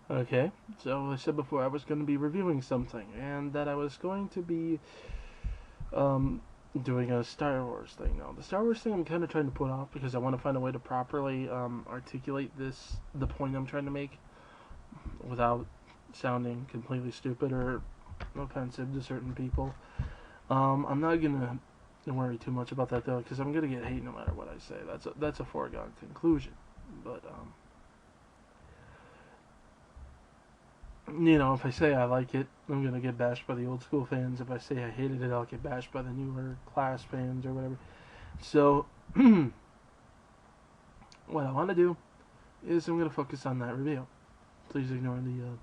Okay, so I said before I was going to be reviewing something, and that I was going to be um, doing a Star Wars thing. Now, the Star Wars thing I'm kind of trying to put off because I want to find a way to properly articulate the point I'm trying to make, without sounding completely stupid or offensive to certain people. I'm not gonna worry too much about that though, because I'm gonna get hate no matter what I say. That's a foregone conclusion. But if I say I like it, I'm gonna get bashed by the old school fans. If I say I hated it, I'll get bashed by the newer class fans or whatever. So, what I want to do is I'm gonna focus on that review. Please ignore the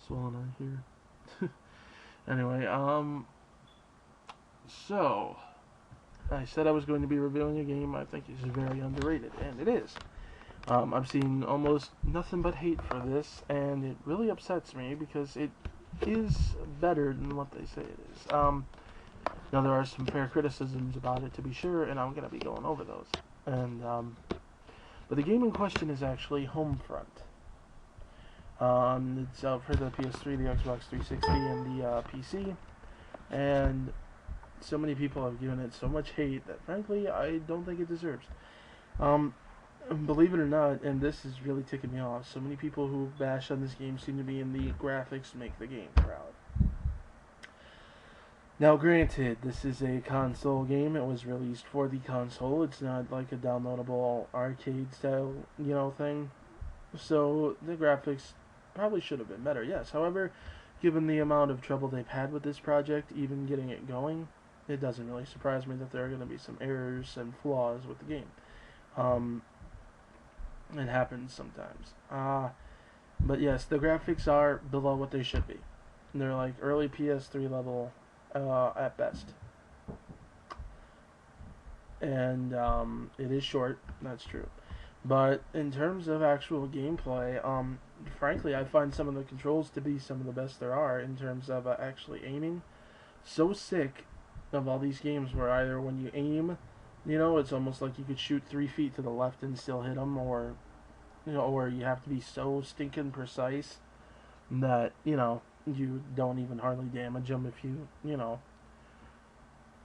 swollen eye here. Anyway, so I said I was going to be reviewing a game I think is very underrated, and it is. I've seen almost nothing but hate for this, and it really upsets me because it is better than what they say it is. Now there are some fair criticisms about it to be sure, and I'm going to be going over those. And but the game in question is actually Homefront. It's out for the PS3, the Xbox 360, and the PC, and so many people have given it so much hate that frankly I don't think it deserves. Um, Believe it or not, and this is really ticking me off, so many people who bash on this game seem to be in the graphics make the game crowd. Now, granted, this is a console game. It was released for the console. It's not like a downloadable arcade style, thing. So the graphics probably should have been better. Yes, however, given the amount of trouble they've had with this project, even getting it going, it doesn't really surprise me that there are going to be some errors and flaws with the game. Um, it happens sometimes. But yes, the graphics are below what they should be. They're like early PS3 level at best. And it is short, that's true. But in terms of actual gameplay, frankly, I find some of the controls to be some of the best there are in terms of actually aiming. So sick of all these games where either when you aim, it's almost like you could shoot 3 feet to the left and still hit them, or you have to be so stinking precise that you don't even hardly damage them if you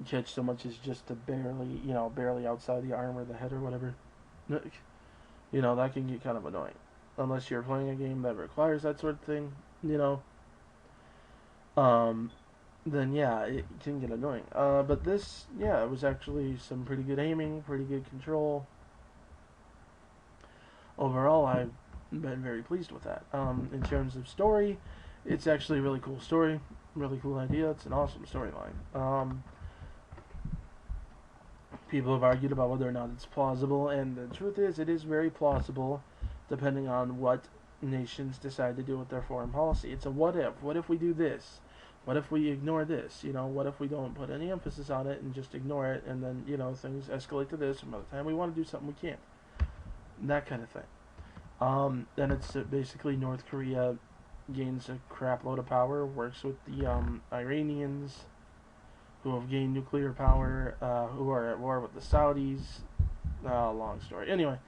catch so much as just to barely outside the arm or the head or whatever. That can get kind of annoying unless you're playing a game that requires that sort of thing. You know, um, then yeah, it can get annoying. But this, yeah, it was actually some pretty good aiming, pretty good control. Overall, I've been very pleased with that. In terms of story, it's actually a really cool story, really cool idea. It's an awesome storyline. People have argued about whether or not it's plausible, and the truth is, it is very plausible, depending on what nations decide to do with their foreign policy. It's a what if. What if we do this? What if we ignore this? What if we don't put any emphasis on it and just ignore it, and then things escalate to this, and by the time we want to do something, we can't. That kind of thing. Then it's basically North Korea gains a crap load of power, works with the Iranians, who have gained nuclear power, who are at war with the Saudis. Long story. Anyway,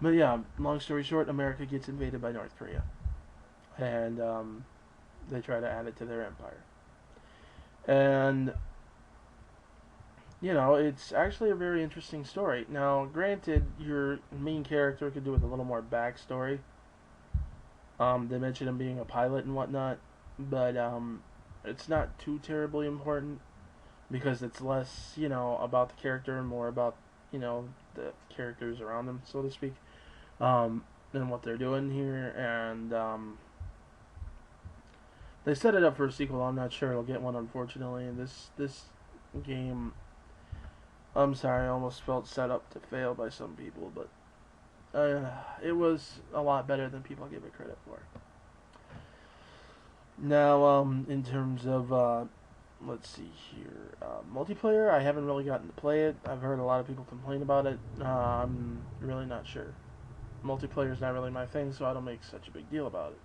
but yeah, long story short, America gets invaded by North Korea, and they try to add it to their empire. And it's actually a very interesting story. Now, granted, your main character could do with a little more backstory. They mention him being a pilot and whatnot, but it's not too terribly important because it's less, about the character and more about, the characters around them, so to speak, and what they're doing here. And they set it up for a sequel. I'm not sure it'll get one, unfortunately. And this game, I'm sorry, I almost felt set up to fail by some people, but it was a lot better than people give it credit for. Now, in terms of let's see here. Multiplayer, I haven't really gotten to play it. I've heard a lot of people complain about it. I'm really not sure. Multiplayer is not really my thing, so I don't make such a big deal about it.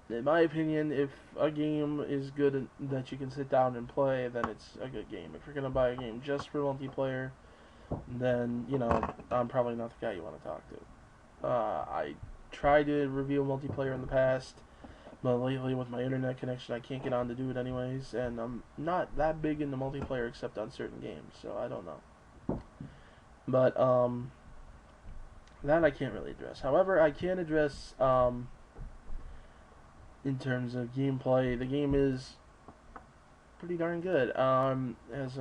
In my opinion, if a game is good that you can sit down and play, then it's a good game. If you're going to buy a game just for multiplayer, then, I'm probably not the guy you want to talk to. I tried to review multiplayer in the past, but lately with my internet connection, I can't get on to do it anyways, and I'm not that big into multiplayer except on certain games, so I don't know. But that I can't really address. However, I can address in terms of gameplay. The game is pretty darn good. Has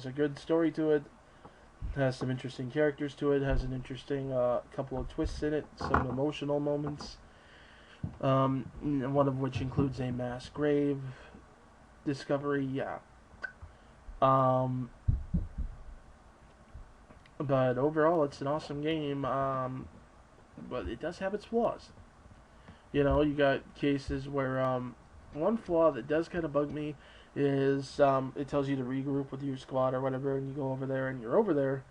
a good story to it. Has some interesting characters to it. Has an interesting couple of twists in it. Some emotional moments. One of which includes a mass grave discovery. Yeah. But overall, it's an awesome game. But it does have its flaws. You know, you got cases where one flaw that does kind of bug me is it tells you to regroup with your squad or whatever, and you go over there and you're over there,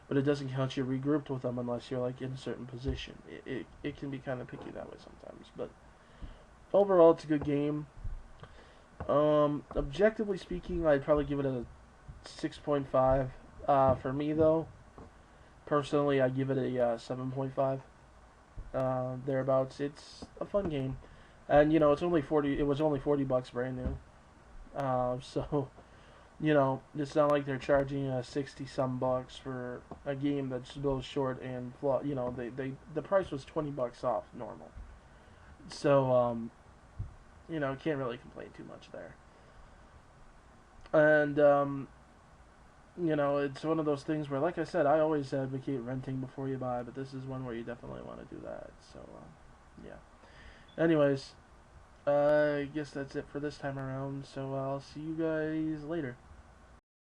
but it doesn't count you regrouped with them unless you're like in a certain position. It can be kind of picky that way sometimes, but overall, it's a good game. Objectively speaking, I'd probably give it a 6.5. For me though, personally, I give it a 7.5. Thereabouts. It's a fun game, and you know it's only 40. It was only $40 brand new. So you know it's not like they're charging 60 some bucks for a game that's both short and flaw. You know the price was $20 off normal. So you know can't really complain too much there. And you know it's one of those things where, like I said, I always advocate renting before you buy, but this is one where you definitely want to do that. So yeah. Anyways, I guess that's it for this time around, so I'll see you guys later.